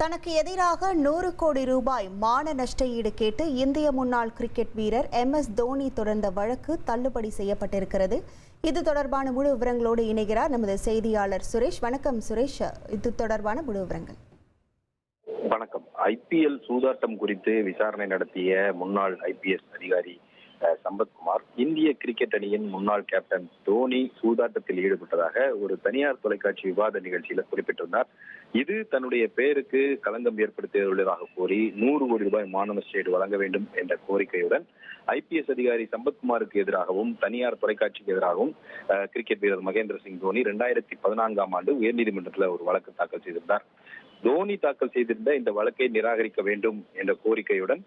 தனக்கு எதிராக 100 கோடி ரூபாய் மான நஷ்ட ஈடு கேட்டு இந்திய முன்னாள் கிரிக்கெட் வீரர் MS தோனி தொடர்ந்த வழக்கு தள்ளுபடி செய்யப்பட்டிருக்கிறது. இது தொடர்பான முழு விவரங்களோடு இணைகிறார் நமது செய்தியாளர் சுரேஷ். வணக்கம் சுரேஷ், இது தொடர்பான முழு விவரங்கள். வணக்கம். IPL சூதாட்டம் குறித்து விசாரணை நடத்திய முன்னாள் IPS அதிகாரி சம்பத்குமார் இந்திய கிரிக்கெட் அணியின் முன்னாள் கேப்டன் தோனி சூதாட்டத்தில் ஈடுபட்டதாக ஒரு தனியார் தொலைக்காட்சி விவாத நிகழ்ச்சியில குறிப்பிட்டிருந்தார். இது தன்னுடைய பெயருக்கு களங்கம் ஏற்படுத்தியுள்ளதாக கூறி 100 கோடி ரூபாய் மான நஷ்ட ஈடு வழங்க வேண்டும் என்ற கோரிக்கையுடன் IPS அதிகாரி சம்பத்குமாருக்கு எதிராகவும் தனியார் தொலைக்காட்சிக்கு எதிராகவும் கிரிக்கெட் வீரர் மகேந்திர சிங் தோனி 2014ஆம் ஆண்டு உயர்நீதிமன்றத்தில் ஒரு வழக்கு தாக்கல் செய்திருந்தார். தோனி தாக்கல் செய்திருந்த இந்த வழக்கை நிராகரிக்க வேண்டும் என்ற கோரிக்கையுடன்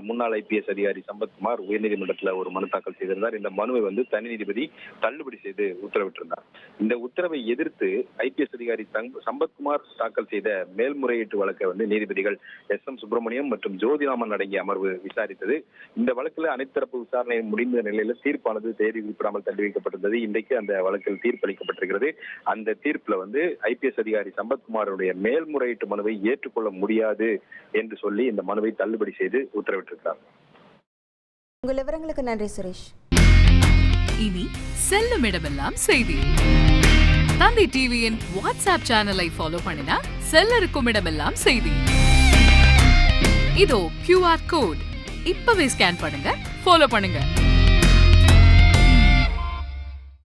முன்னாள் IPS அதிகாரி சம்பத்குமார் உயர்நீதிமன்றத்தில் ஒரு மனு தாக்கல் செய்திருந்தார். இந்த மனுவை தனி நீதிபதி தள்ளுபடி செய்து உத்தரவிட்டிருந்தார். இந்த உத்தரவை எதிர்த்து IPS அதிகாரி சம்பத்குமார் தாக்கல் செய்த மேல்முறையீட்டு வழக்கை நீதிபதிகள் SM சுப்பிரமணியம் மற்றும் ஜோதிராமன் அடங்கிய அமர்வு விசாரித்தது. இந்த வழக்கில் அனைத்து தரப்பு விசாரணை முடிந்த நிலையில தீர்ப்பானது தேதி குறிப்பிடாமல் தள்ளி வைக்கப்பட்டிருந்தது. இன்றைக்கு அந்த வழக்கில் தீர்ப்பளிக்கப்பட்டிருக்கிறது. அந்த தீர்ப்புல IPS அதிகாரி சம்பத்குமாருடைய மேல்முறையீட்டு மனுவை ஏற்றுக்கொள்ள முடியாது என்று சொல்லி இந்த மனுவை தள்ளுபடி செய்து உத்தரவிட்டிருக்கிறார். உங்கள் விவரங்களுக்கு நன்றி சுரேஷ். இனி செல்லும் இடமெல்லாம் செய்தி. தந்தை டிவியின் வாட்ஸ்அப் சேனலை ஃபாலோ பண்ணினா செல்லருக்கும் இடமெல்லாம் செய்தி. இதோ QR கோட் இப்பவே ஸ்கேன் பண்ணுங்க, ஃபாலோ பண்ணுங்க.